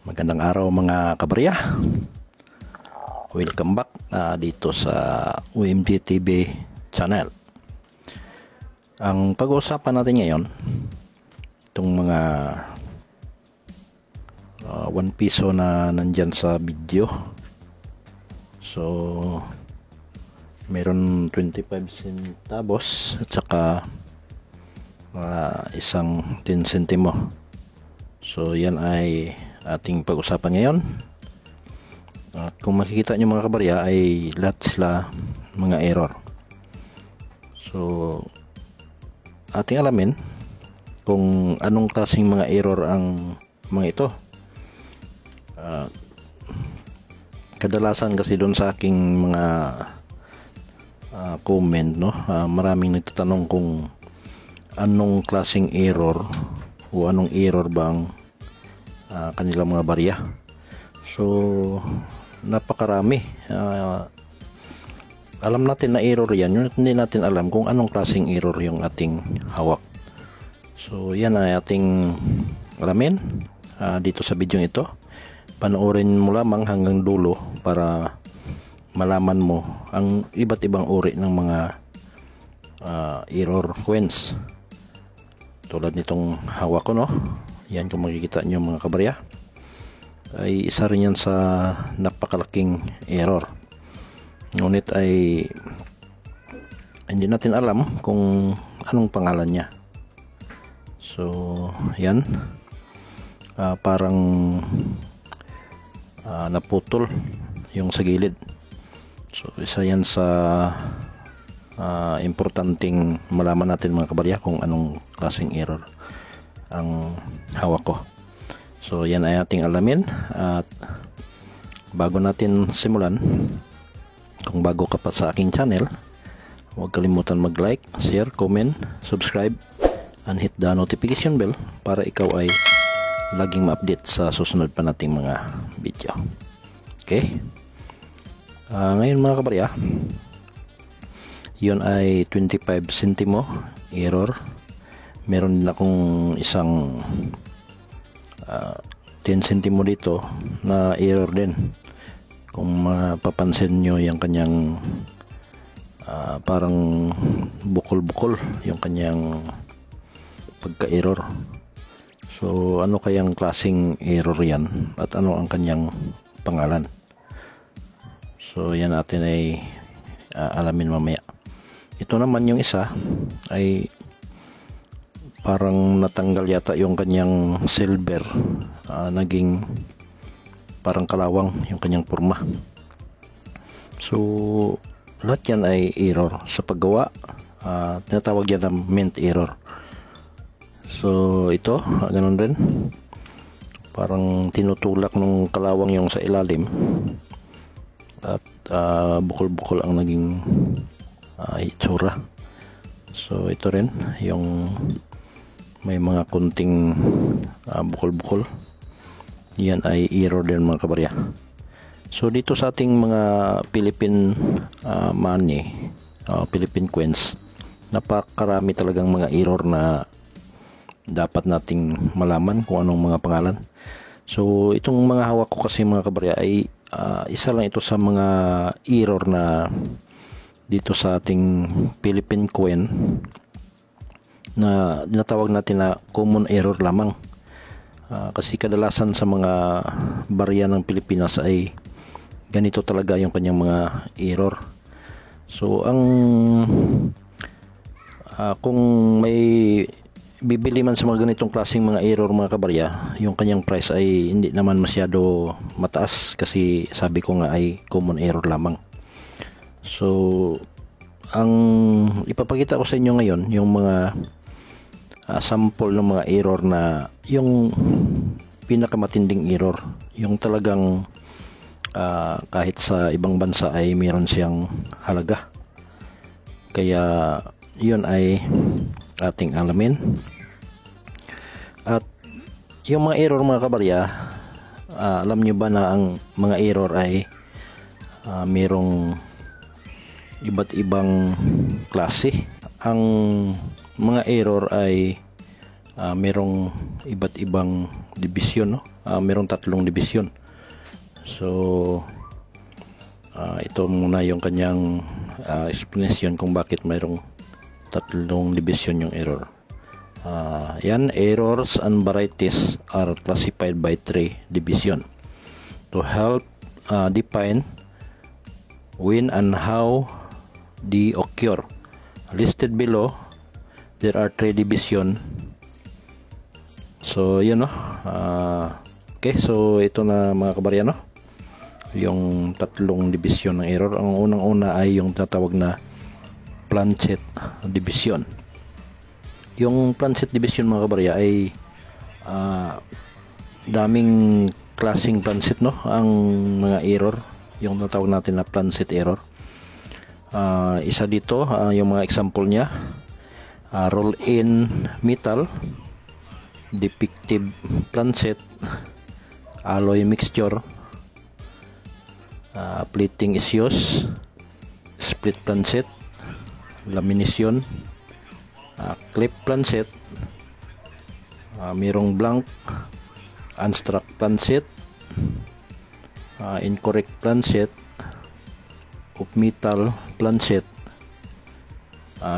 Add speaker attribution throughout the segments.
Speaker 1: Magandang araw mga kabarya. Welcome back dito sa UMG TV channel. Ang pag-uusapan natin ngayon, itong mga 1 piso na nandyan sa video. So, meron 25 centavos at saka isang 10 centimo. So, yan ay ating pag-usapan ngayon. At kung makikita nyo mga kabarya ay lahat sila mga error. So ating alamin kung anong klaseng mga error ang mga ito. Kadalasan kasi doon sa aking mga comment, no, maraming nagtatanong kung anong klaseng error o anong error bang kanilang mga barya. So napakarami. Alam natin na error yan, hindi natin alam kung anong klaseng error yung ating hawak. So yan ay ating alamin dito sa video ito. Panoorin mo lamang hanggang dulo para malaman mo ang iba't ibang uri ng mga error coins. Tulad nitong hawak ko, no? Yan, kung makikita nyo mga kabarya, ay isa rin yan sa napakalaking error. Ngunit ay hindi natin alam kung anong pangalan niya. So yan, parang naputol yung sa gilid. So isa yan sa importanteng malaman natin mga kabarya kung anong klaseng error ang hawak ko. So yan ay ating alamin. At bago natin simulan, kung bago ka pa sa aking channel, huwag kalimutan mag-like, share, comment, subscribe, and hit the notification bell para ikaw ay laging ma-update sa susunod pa nating mga video. Okay? Ngayon mga kabarya, yun ay 25 centimo error. Meron din akong isang 10 centimo dito na error din. Kung mapapansin nyo yung kanyang parang bukol-bukol yung kanyang pagka-error. So ano kayang klaseng error yan at ano ang kanyang pangalan? So yan natin ay alamin mamaya. Ito naman yung isa ay parang natanggal yata yung kanyang silver, naging parang kalawang yung kanyang porma. So lahat yan ay error sa paggawa. Tinatawag yan na mint error. So ito, ganun rin, parang tinutulak ng kalawang yung sa ilalim at bukol-bukol ang naging itsura. So ito rin yung may mga kunting bukol-bukol. Yan ay error din mga kabarya. So dito sa ating mga Philippine money, Philippine coins, napakarami talagang mga error na dapat nating malaman kung anong mga pangalan. So itong mga hawak ko kasi mga kabarya ay isa lang ito sa mga error na dito sa ating Philippine coin na dinatawag natin na common error lamang. Kasi kadalasan sa mga barya ng Pilipinas ay ganito talaga yung kanyang mga error. So ang kung may bibili man sa mga ganitong klaseng mga error mga kabarya, yung kanyang price ay hindi naman masyado mataas kasi sabi ko nga ay common error lamang. So ang ipapakita ko sa inyo ngayon yung mga sample ng mga error na yung pinakamatinding error, yung talagang kahit sa ibang bansa ay meron siyang halaga. Kaya yun ay ating alamin. At yung mga error mga kabarya, alam nyo ba na ang mga error ay merong iba't ibang klase? Ang mga error ay merong iba't ibang division, no? Merong 3 division. So ito muna yung kanyang explanation kung bakit mayroong 3 division yung error. Yan, errors and varieties are classified by 3 division. To help define when and how they occur, listed below, there are 3 division. So yun, no? Okay, so ito na mga kabarya, no? Yung 3 division ng error. Ang unang-una ay yung tatawag na planchet division. Yung planchet division, mga kabarya, ay daming klaseng planchet, no? Ang mga error, yung tatawag natin na planchet error. Isa dito, yung mga example niya, roll-in metal, defective planchet, alloy mixture, plating issues, split planchet, lamination, clip planchet, mayroong blank, unstruck planchet, incorrect planchet, of metal planchet,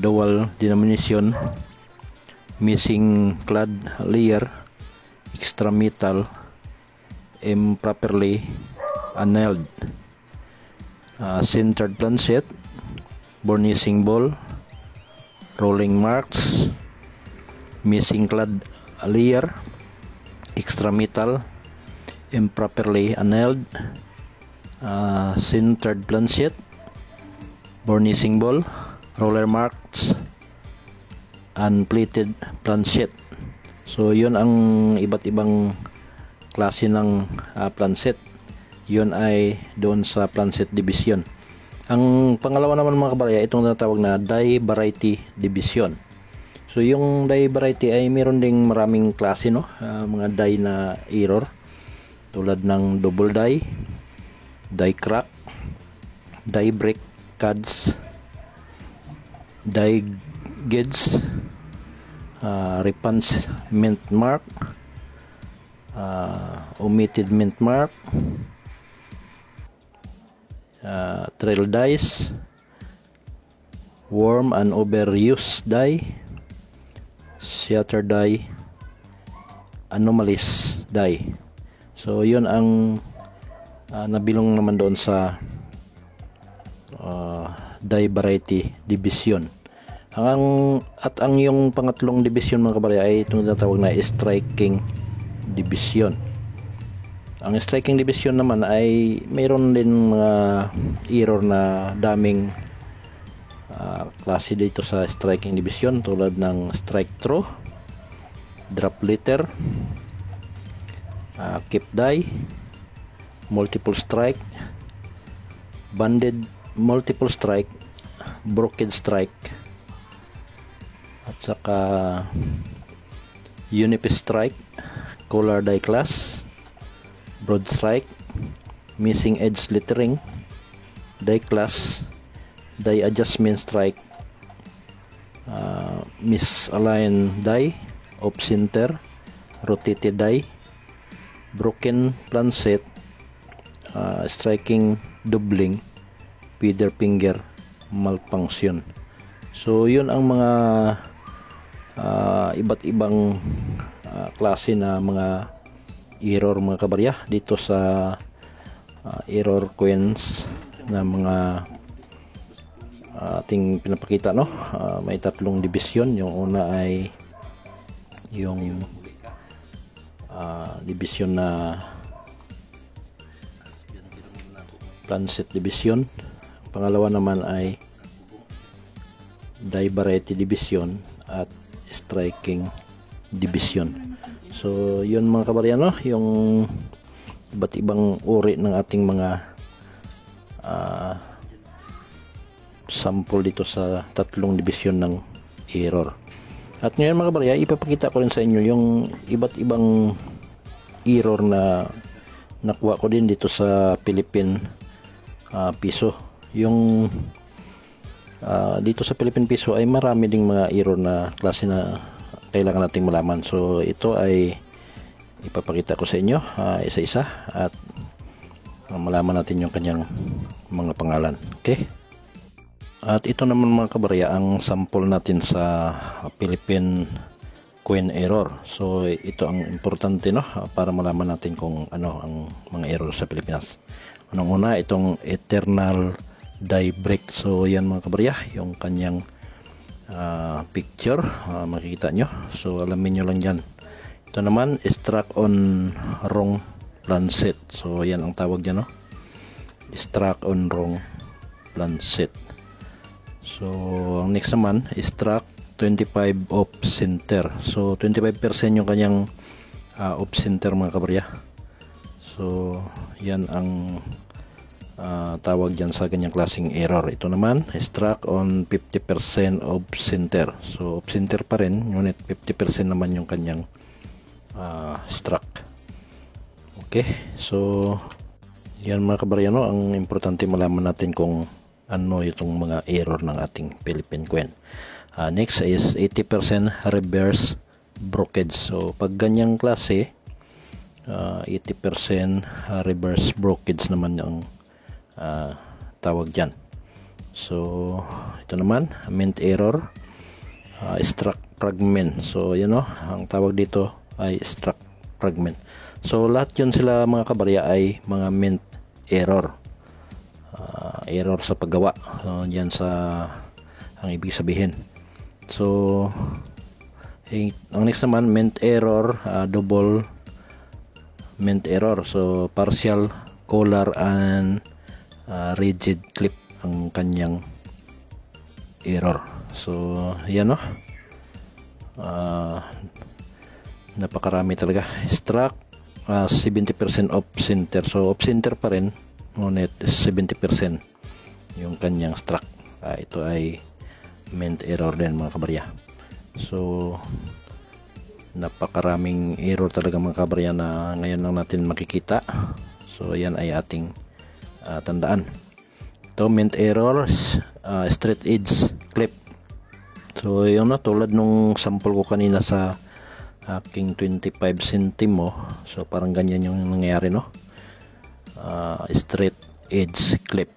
Speaker 1: dual denomination, missing clad layer, extra metal, improperly annealed, centered planchet, burnishing ball, rolling marks, missing clad layer, extra metal, improperly annealed, centered planchet, burnishing ball, roller marks, unplated planchet. So yun ang iba't ibang klase ng planchet. Yun ay doon sa planchet division. Ang pangalawa naman, mga kabarya, itong natawag na die variety division. So yung die variety ay meron ding maraming klase, no? Mga die na error, tulad ng double die, die crack, die break cuts, die gauge, repunch mint mark, omitted mint mark, trail dies, worm and overuse die, shatter die, anomalies die. So yun ang nabilong naman doon sa die variety division. Ang yung pangatlong division, mga kabarya, ay itong tinatawag na striking division. Ang striking division naman ay mayroon din mga error na daming klase dito sa striking division, tulad ng strike through, drop letter, keep die, multiple strike, banded multiple strike, broken strike, at saka unipiece strike, collar die class, broad strike, missing edge lettering, die class, die adjustment strike, misaligned die, off center, rotated die, broken planchet, striking doubling, feather finger malfunction. So yun ang mga iba't ibang klase na mga error, mga kabarya, dito sa error coins na mga ating pinapakita, no? May 3 division. Yung una ay yung division na planchet division. Pangalawa naman ay die variety division at striking division. So yun, mga kabarya, no? Yung iba't ibang uri ng ating mga sample dito sa 3 division ng error. At ngayon, mga kabarya, ipapakita ko rin sa inyo yung iba't ibang error na nakuha ko din dito sa Philippine piso. Yung dito sa Philippine piso ay marami ding mga error na klase na kailangan nating malaman. So ito ay ipapakita ko sa inyo isa-isa at malaman natin yung kanyang mga pangalan. Okay? At ito naman mga kabarya ang sample natin sa Philippine coin error. So ito ang importante, no, para malaman natin kung ano ang mga error sa Pilipinas. Unang-una, itong eternal die break. So yan mga kabarya, yung kanyang picture, makikita nyo. So alamin nyo lang yan. Ito naman, struck on wrong lancet. So yan ang tawag dyan, no? Struck on wrong lancet. So ang next naman, struck 25 off center. So 25% yung kanyang off center mga kabarya. So yan ang tawag dyan sa ganyang klaseng error. Ito naman, struck on 50% off center. So off center pa rin, ngunit 50% naman yung kanyang struck. Okay, so yan mga kabarya, no, ang importante malaman natin kung ano itong mga error ng ating Philippine coin. Next is 80% reverse brokerage. So pag ganyang klase, 80% reverse brokerage naman yung tawag dyan. So ito naman, mint error, struck fragment. So yan, no, ang tawag dito ay struck fragment. So lahat yun sila mga kabarya ay mga mint error. Error sa paggawa. So yan sa ang ibig sabihin. So ang next naman, mint error, double mint error. So partial collar and rigid clip ang kanyang error. So yan, no, napakarami talaga. Struck 70% off center. So off center pa rin, ngunit 70% yung kanyang struck. Ito ay mint error din mga kabarya. So napakaraming error talaga mga kabarya na ngayon lang natin makikita. So yan ay ating tandaan. Ito, mint error, straight edge clip. So yun na, tulad nung sample ko kanina sa aking 25 centimo. So parang ganyan yung nangyayari, no? Straight edge clip,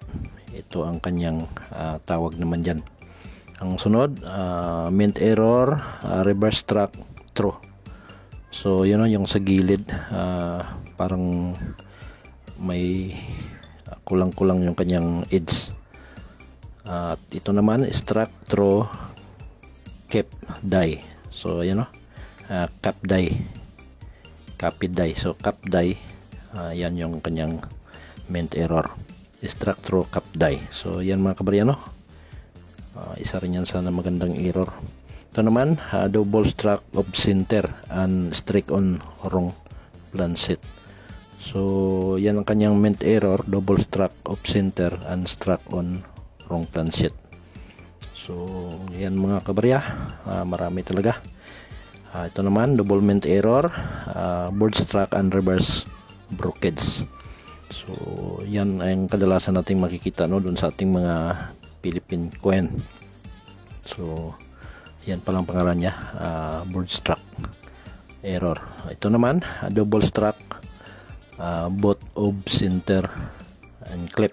Speaker 1: ito ang kanyang tawag naman dyan. Ang sunod, mint error, reverse track through. So yun, yung sa gilid, parang may kulang-kulang yung kanyang edge. At ito naman, struck through cap die. So yun, cap die, capid die. So cap die, yan yung kanyang mint error, struck through cap die. So yan mga kabarya, no, isa rin yan sana magandang error. Ito naman, double struck of center and strike on wrong lancet. So yan ang kanyang mint error, double struck of center and struck on wrong lancet. So yan mga kabarya, marami talaga. Ito naman, double mint error, board struck and reverse brokerage. So yan ang kadalasan nating makikita, no, dun sa ating mga Philippine coin. So yan palang pangalan niya, board struck error. Ito naman, double struck both of center and clip.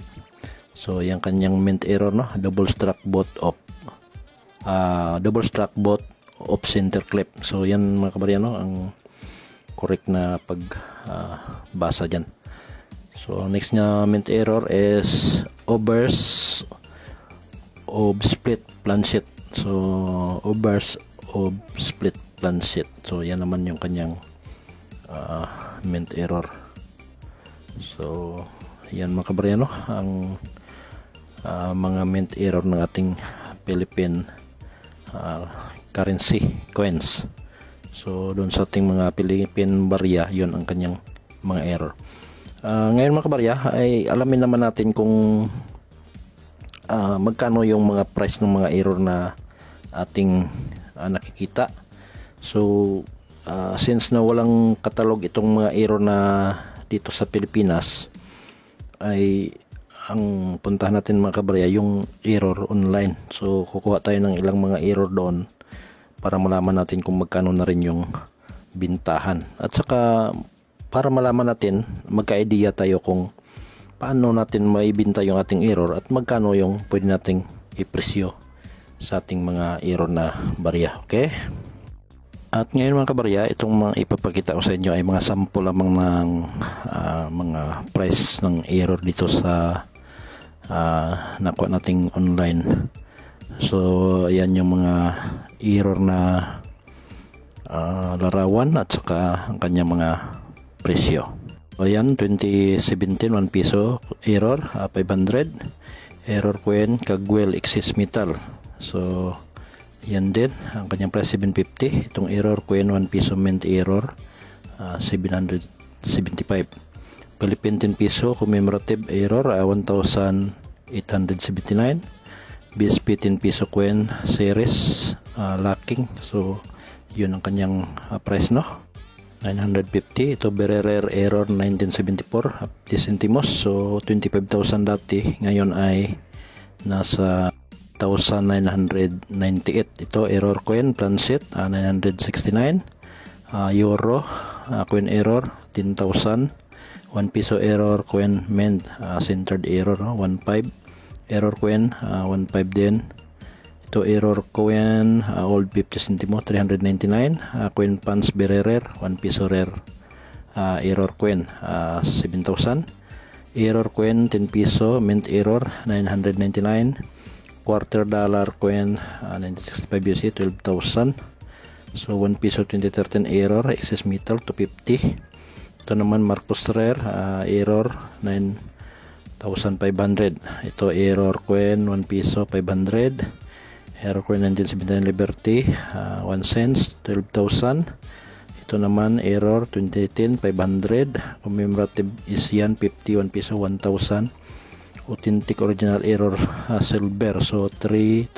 Speaker 1: So yan kanyang mint error, no, double struck both of center clip. So yan mga kabarya, no, ang correct na pagbasa dyan. So next na mint error is overs of split planchet. So overs of split planchet. So yan naman yung kanyang mint error. So yan mga kabarya, no, ang mga mint error ng ating Philippine currency coins. So doon sa ating mga Philippine barya, yun ang kanyang mga error. Ngayon mga kabarya, ay alamin naman natin kung magkano yung mga price ng mga error na ating nakikita. So since na walang katalog itong mga error na dito sa Pilipinas, ay ang puntahan natin mga kabarya yung error online. So kukuha tayo ng ilang mga error doon para malaman natin kung magkano na rin yung bintahan. At saka para malaman natin, magka-idea tayo kung paano natin maibenta yung ating error at magkano yung pwede nating ipresyo sa ating mga error na barya. Okay? At ngayon mga kabarya, itong mga ipapakita ko sa inyo ay mga sample lamang ng mga price ng error dito sa nakuha nating online. So ayan yung mga error na larawan at saka ang kanyang mga presyo. So ayan, 2017 1 piso error, 500 error coin Kagwel excess metal. So yan din, ang kanyang price 750. Itong error coin 1 piso mint error, 775. Philippine 10 piso commemorative error, 1,879. BSP 10 piso coin series lacking. So yun ang kanyang price, no? 950. Ito Bererer error 1974, 50 centimos. So 25,000 dati, ngayon ay nasa 1,998. Ito error coin Plancet 969. Euro coin error 10,000. 1 piso error coin Mend centered error 1.5. Error coin 1.5 din. Ito error coin old 50 centimo 399. Coin Pans Bererer 1 piso rare error coin 7,000. Error coin 10 piso mint error 999. Quarter dollar coin 1965 USD 12,000. So 1 piso 2013 error excess metal 250. Ito naman Marcos Rare error 9,500. Ito error coin 1 piso 500. Error coin 1979 Liberty 1 cents 12,000. Ito naman error 2010 500. Commemorative Isian 50 1 piso 1,000. Authentic original error silver, so 3,898.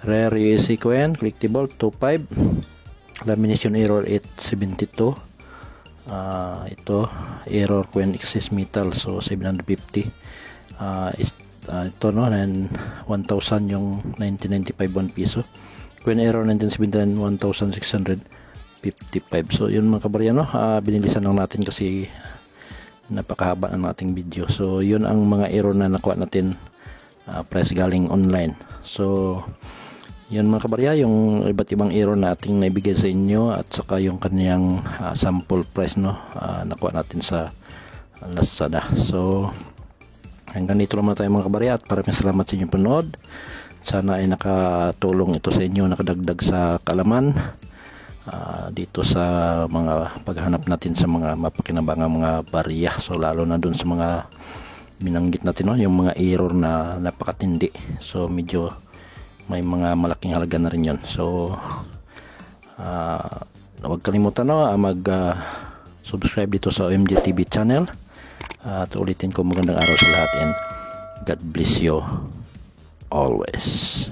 Speaker 1: Rare USC coin collectible 25. Lamination error 872. Ito error coin excess metal, so 750. Ito no 1,000 yung 1995 1 piso. Coin error 1979 1,655. So yun mga kabarya, no? Binilisan lang natin kasi napakahaba ng ating video. So yun ang mga error na nakuha natin price galing online. So yun mga kabarya, yung iba't ibang error na ating naibigay sa inyo at saka yung kanyang sample price, no? Nakuha natin sa Lazada. So hanggang dito naman tayo mga kabarya at maraming salamat sa inyong panood. Sana ay nakatulong ito sa inyo, nakadagdag sa kaalaman dito sa mga paghanap natin sa mga mapakinabangang mga barya. So lalo na dun sa mga binanggit natin, no? Yung mga error na napakatindi. So medyo may mga malaking halaga na rin yun. So huwag kalimutan, no? Subscribe dito sa OMG TV channel. At ulitin ko, magandang araw sa lahat and God bless you always.